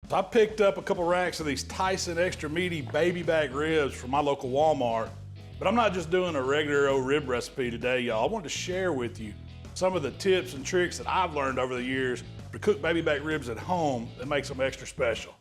So I picked up a couple racks of these Tyson extra meaty baby back ribs from my local Walmart. But I'm not just doing a regular old rib recipe today, y'all. I wanted to share with you some of the tips and tricks that I've learned over the years to cook baby back ribs at home that makes them extra special.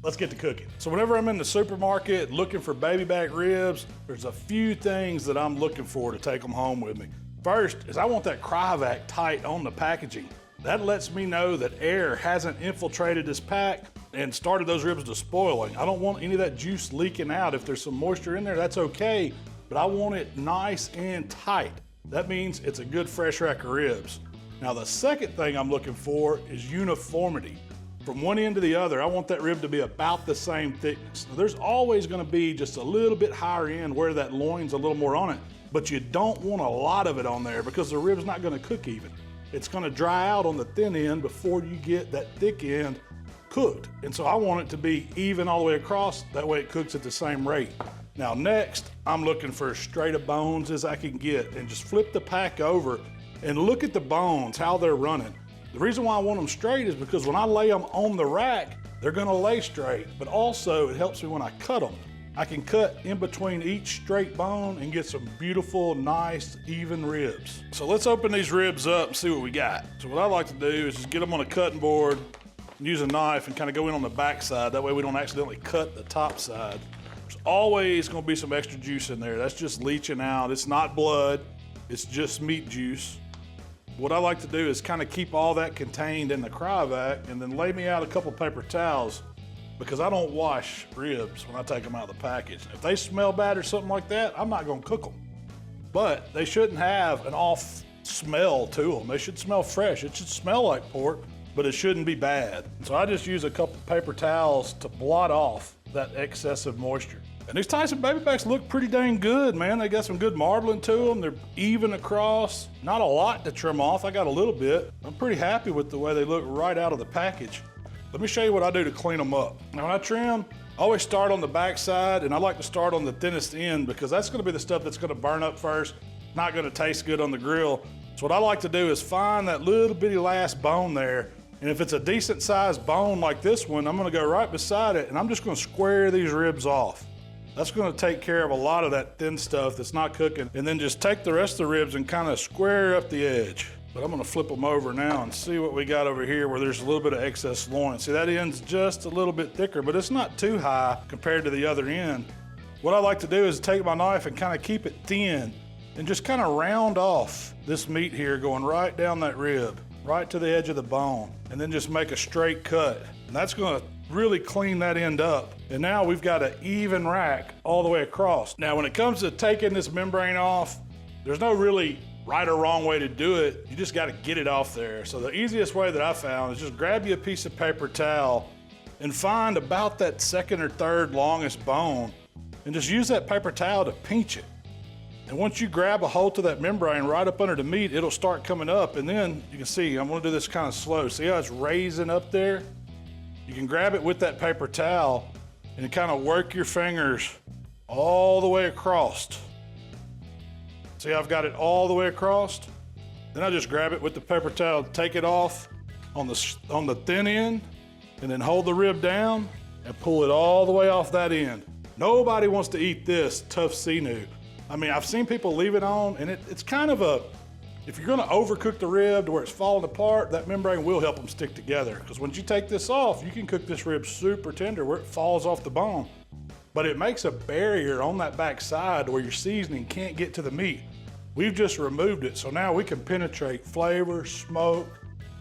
Let's get to cooking. So whenever I'm in the supermarket looking for baby back ribs, there's a few things that I'm looking for to take them home with me. First is I want that cryovac tight on the packaging. That lets me know that air hasn't infiltrated this pack and started those ribs to spoiling. I don't want any of that juice leaking out. If there's some moisture in there, that's okay, but I want it nice and tight. That means it's a good fresh rack of ribs. Now the second thing I'm looking for is uniformity. From one end to the other, I want that rib to be about the same thickness. Now, there's always gonna be just a little bit higher end where that loin's a little more on it, but you don't want a lot of it on there because the rib's not gonna cook even. It's gonna dry out on the thin end before you get that thick end cooked. And so I want it to be even all the way across, that way it cooks at the same rate. Now next, I'm looking for as straight of bones as I can get and just flip the pack over and look at the bones, how they're running. The reason why I want them straight is because when I lay them on the rack, they're gonna lay straight, but also it helps me when I cut them. I can cut in between each straight bone and get some beautiful, nice, even ribs. So let's open these ribs up and see what we got. So what I like to do is just get them on a cutting board, use a knife and kind of go in on the back side. That way we don't accidentally cut the top side. There's always gonna be some extra juice in there. That's just leaching out. It's not blood, it's just meat juice. What I like to do is kind of keep all that contained in the cryovac and then lay me out a couple paper towels because I don't wash ribs when I take them out of the package. If they smell bad or something like that, I'm not gonna cook them. But they shouldn't have an off smell to them. They should smell fresh. It should smell like pork, but it shouldn't be bad. So I just use a couple paper towels to blot off that excessive moisture. And these Tyson baby backs look pretty dang good, man. They got some good marbling to them. They're even across. Not a lot to trim off. I got a little bit. I'm pretty happy with the way they look right out of the package. Let me show you what I do to clean them up. Now when I trim, I always start on the back side, and I like to start on the thinnest end because that's gonna be the stuff that's gonna burn up first, not gonna taste good on the grill. So what I like to do is find that little bitty last bone there, and if it's a decent sized bone like this one, I'm gonna go right beside it, and I'm just gonna square these ribs off. That's gonna take care of a lot of that thin stuff that's not cooking, and then just take the rest of the ribs and kind of square up the edge. But I'm gonna flip them over now and see what we got over here where there's a little bit of excess loin. See, that end's just a little bit thicker, but it's not too high compared to the other end. What I like to do is take my knife and kind of keep it thin and just kind of round off this meat here going right down that rib, right to the edge of the bone, and then just make a straight cut. And that's gonna really clean that end up. And now we've got an even rack all the way across. Now, when it comes to taking this membrane off, there's no really right or wrong way to do it. You just gotta get it off there. So the easiest way that I found is just grab you a piece of paper towel and find about that second or third longest bone and just use that paper towel to pinch it. And once you grab a hold to that membrane right up under the meat, it'll start coming up. And then you can see, I'm gonna do this kind of slow. See how it's raising up there? You can grab it with that paper towel and kind of work your fingers all the way across. See, I've got it all the way across. Then I just grab it with the paper towel, take it off on the thin end, and then hold the rib down and pull it all the way off that end. Nobody wants to eat this tough sinew. I mean, I've seen people leave it on, and it's kind of a, if you're gonna overcook the rib to where it's falling apart, that membrane will help them stick together. Because once you take this off, you can cook this rib super tender where it falls off the bone. But it makes a barrier on that back side where your seasoning can't get to the meat. We've just removed it, so now we can penetrate flavor, smoke,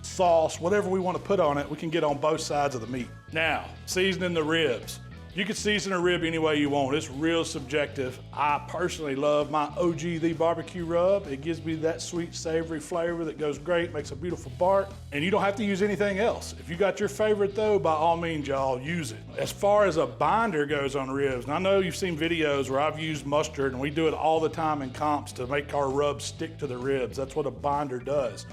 sauce, whatever we want to put on it, we can get on both sides of the meat. Now, seasoning the ribs. You can season a rib any way you want. It's real subjective. I personally love my OG The Barbecue Rub. It gives me that sweet, savory flavor that goes great, makes a beautiful bark, and you don't have to use anything else. If you got your favorite though, by all means, y'all use it. As far as a binder goes on ribs, and I know you've seen videos where I've used mustard, and we do it all the time in comps to make our rubs stick to the ribs. That's what a binder does.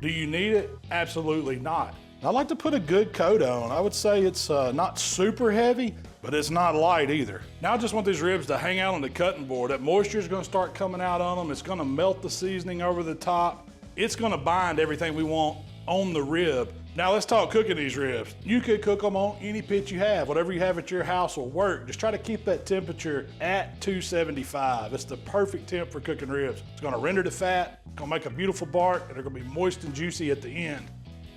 Do you need it? Absolutely not. I like to put a good coat on. I would say it's not super heavy, but it's not light either. Now I just want these ribs to hang out on the cutting board. That moisture is gonna start coming out on them. It's gonna melt the seasoning over the top. It's gonna bind everything we want on the rib. Now let's talk cooking these ribs. You could cook them on any pit you have. Whatever you have at your house will work. Just try to keep that temperature at 275. It's the perfect temp for cooking ribs. It's gonna render the fat, it's gonna make a beautiful bark, and they're gonna be moist and juicy at the end.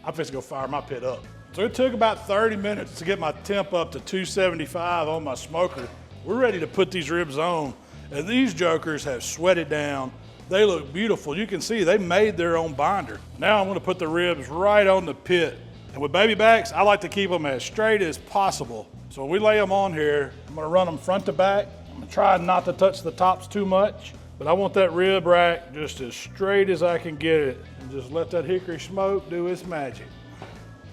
I'm fixing to go fire my pit up. So it took about 30 minutes to get my temp up to 275 on my smoker. We're ready to put these ribs on, and these jokers have sweated down. They look beautiful. You can see they made their own binder. Now I'm gonna put the ribs right on the pit. And with baby backs, I like to keep them as straight as possible. So when we lay them on here, I'm gonna run them front to back. I'm gonna try not to touch the tops too much, but I want that rib rack just as straight as I can get it. And just let that hickory smoke do its magic.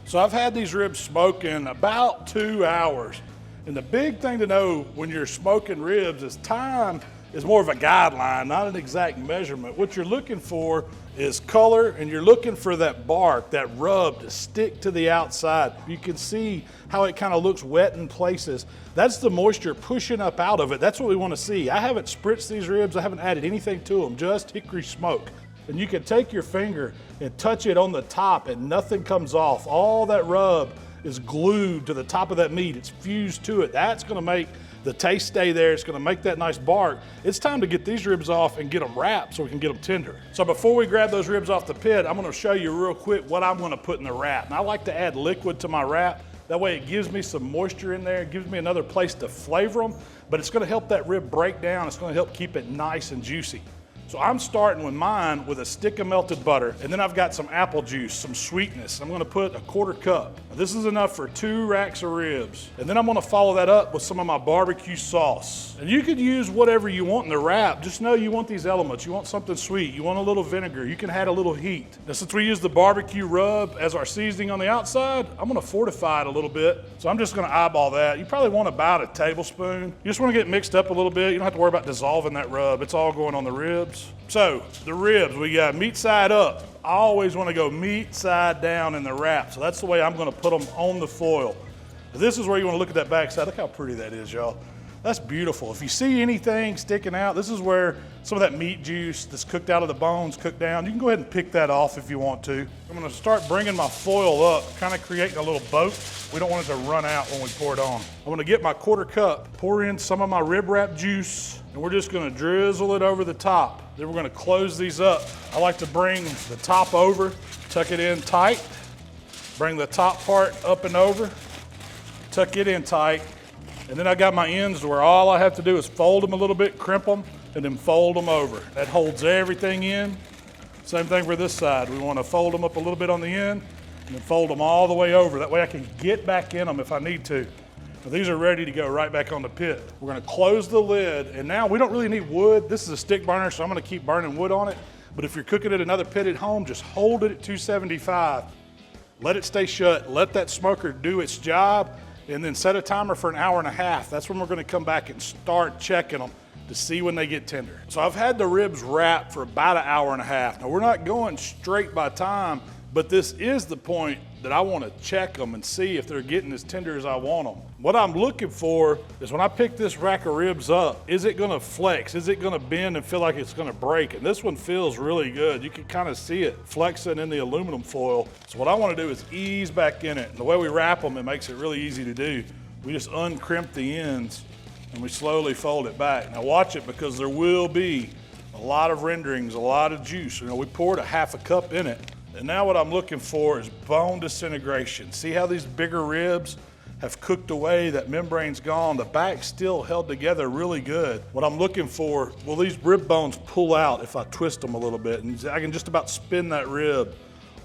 So I've had these ribs smoking about 2 hours. And the big thing to know when you're smoking ribs is time is more of a guideline, not an exact measurement. What you're looking for is color, and you're looking for that bark, that rub to stick to the outside. You can see how it kind of looks wet in places. That's the moisture pushing up out of it. That's what we want to see. I haven't spritzed these ribs. I haven't added anything to them, just hickory smoke. And you can take your finger and touch it on the top and nothing comes off. All that rub is glued to the top of that meat. It's fused to it. That's gonna make the taste stay there. It's gonna make that nice bark. It's time to get these ribs off and get them wrapped so we can get them tender. So before we grab those ribs off the pit, I'm gonna show you real quick what I'm gonna put in the wrap. And I like to add liquid to my wrap. That way it gives me some moisture in there. It gives me another place to flavor them, but it's gonna help that rib break down. It's gonna help keep it nice and juicy. So I'm starting with mine with a stick of melted butter, and then I've got some apple juice, some sweetness. I'm gonna put a 1/4 cup. Now, this is enough for 2 racks of ribs. And then I'm gonna follow that up with some of my barbecue sauce. And you could use whatever you want in the wrap. Just know you want these elements. You want something sweet. You want a little vinegar. You can add a little heat. Now, since we use the barbecue rub as our seasoning on the outside, I'm gonna fortify it a little bit. So I'm just gonna eyeball that. You probably want about a tablespoon. You just wanna get mixed up a little bit. You don't have to worry about dissolving that rub. It's all going on the ribs. So the ribs, we got meat side up. I always want to go meat side down in the wrap. So that's the way I'm going to put them on the foil. This is where you want to look at that back side. Look how pretty that is, y'all. That's beautiful. If you see anything sticking out, this is where some of that meat juice that's cooked out of the bones cooked down. You can go ahead and pick that off if you want to. I'm going to start bringing my foil up, kind of creating a little boat. We don't want it to run out when we pour it on. I'm going to get my 1/4 cup, pour in some of my rib wrap juice, and we're just going to drizzle it over the top. Then we're going to close these up. I like to bring the top over, tuck it in tight, bring the top part up and over, tuck it in tight, and then I got my ends to where all I have to do is fold them a little bit, crimp them, and then fold them over. That holds everything in. Same thing for this side. We want to fold them up a little bit on the end and then fold them all the way over. That way I can get back in them if I need to. Now, these are ready to go right back on the pit. We're gonna close the lid, and now we don't really need wood. This is a stick burner, so I'm gonna keep burning wood on it. But if you're cooking at another pit at home, just hold it at 275. Let it stay shut, let that smoker do its job, and then set a timer for 1.5 hours. That's when we're gonna come back and start checking them to see when they get tender. So I've had the ribs wrapped for about 1.5 hours. Now we're not going straight by time, but this is the point that I want to check them and see if they're getting as tender as I want them. What I'm looking for is when I pick this rack of ribs up, is it gonna flex? Is it gonna bend and feel like it's gonna break? And this one feels really good. You can kind of see it flexing in the aluminum foil. So what I want to do is ease back in it. And the way we wrap them, it makes it really easy to do. We just uncrimp the ends and we slowly fold it back. Now watch it, because there will be a lot of renderings, a lot of juice. You know, we poured 1/2 cup in it. And now what I'm looking for is bone disintegration. See how these bigger ribs have cooked away, that membrane's gone, the back's still held together really good. What I'm looking for, will these rib bones pull out if I twist them a little bit? And I can just about spin that rib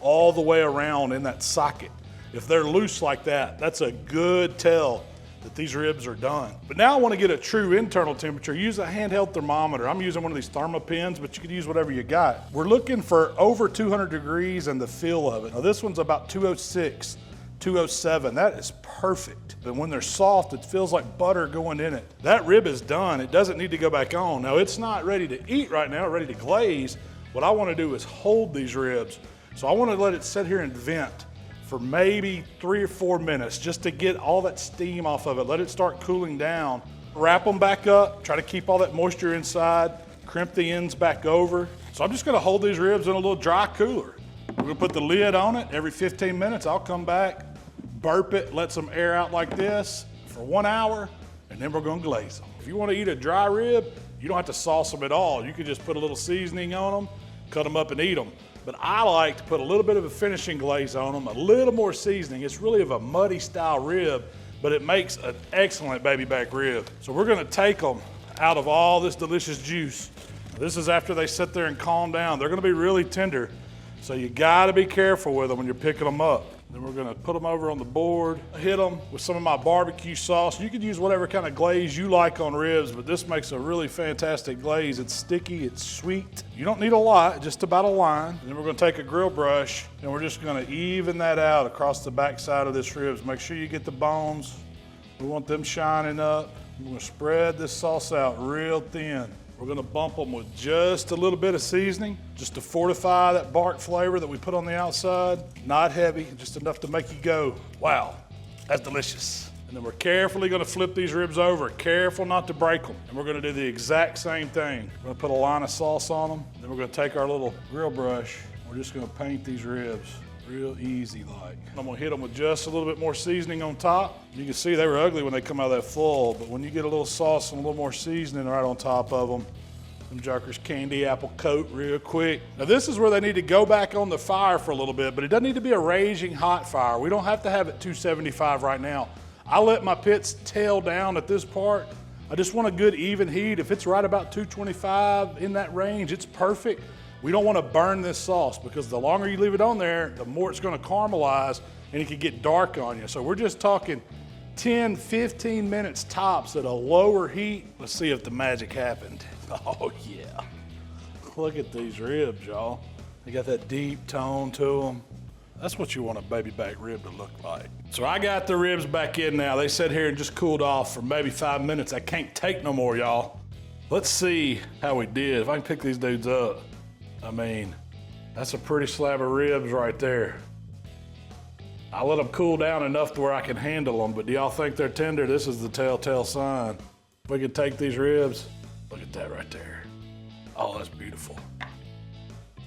all the way around in that socket. If they're loose like that, that's a good tell that these ribs are done. But now I want to get a true internal temperature. Use a handheld thermometer. I'm using one of these Thermopens, but you could use whatever you got. We're looking for over 200 degrees and the feel of it. Now this one's about 206, 207. That is perfect. And when they're soft, it feels like butter going in it. That rib is done. It doesn't need to go back on. Now it's not ready to eat right now, ready to glaze. What I want to do is hold these ribs. So I want to let it sit here and vent for maybe 3 or 4 minutes just to get all that steam off of it. Let it start cooling down. Wrap them back up, try to keep all that moisture inside, crimp the ends back over. So I'm just gonna hold these ribs in a little dry cooler. We're gonna put the lid on it. Every 15 minutes, I'll come back, burp it, let some air out like this for 1 hour, and then we're gonna glaze them. If you wanna eat a dry rib, you don't have to sauce them at all. You can just put a little seasoning on them, cut them up and eat them. But I like to put a little bit of a finishing glaze on them, a little more seasoning. It's really of a muddy style rib, but it makes an excellent baby back rib. So we're gonna take them out of all this delicious juice. This is after they sit there and calm down. They're gonna be really tender, so you gotta be careful with them when you're picking them up. Then we're gonna put them over on the board, hit them with some of my barbecue sauce. You can use whatever kind of glaze you like on ribs, but this makes a really fantastic glaze. It's sticky, it's sweet. You don't need a lot, just about a line. And then we're gonna take a grill brush and we're just gonna even that out across the back side of this ribs. Make sure you get the bones. We want them shining up. We're gonna spread this sauce out real thin. We're gonna bump them with just a little bit of seasoning, just to fortify that bark flavor that we put on the outside. Not heavy, just enough to make you go, wow, that's delicious. And then we're carefully gonna flip these ribs over, careful not to break them. And we're gonna do the exact same thing. We're gonna put a line of sauce on them, then we're gonna take our little grill brush, we're just gonna paint these ribs real easy like. I'm gonna hit them with just a little bit more seasoning on top. You can see they were ugly when they come out of that full, but when you get a little sauce and a little more seasoning right on top of them, them jokers candy apple coat real quick. Now this is where they need to go back on the fire for a little bit, but it doesn't need to be a raging hot fire. We don't have to have it 275 right now. I let my pits tail down at this part. I just want a good even heat. If it's right about 225 in that range, it's perfect. We don't want to burn this sauce because the longer you leave it on there, the more it's going to caramelize and it can get dark on you. So we're just talking 10, 15 minutes tops at a lower heat. Let's see if the magic happened. Oh yeah. Look at these ribs, y'all. They got that deep tone to them. That's what you want a baby back rib to look like. So I got the ribs back in now. They sat here and just cooled off for maybe 5 minutes. I can't take no more, y'all. Let's see how we did. If I can pick these dudes up. I mean, that's a pretty slab of ribs right there. I let them cool down enough to where I can handle them, but do y'all think they're tender? This is the telltale sign. If we can take these ribs, look at that right there. Oh, that's beautiful.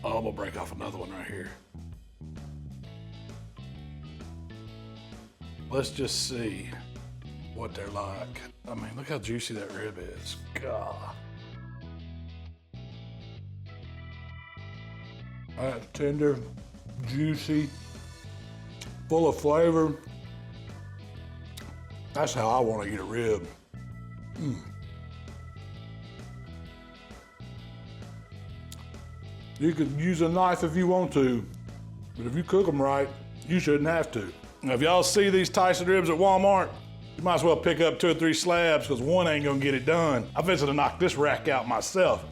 Oh, I'm gonna break off another one right here. Let's just see what they're like. I mean, look how juicy that rib is. God. Tender, juicy, full of flavor. That's how I want to eat a rib. You could use a knife if you want to, but if you cook them right, you shouldn't have to. Now, if y'all see these Tyson ribs at Walmart, you might as well pick up 2 or 3 slabs because one ain't gonna get it done. I'm fixing to knock this rack out myself.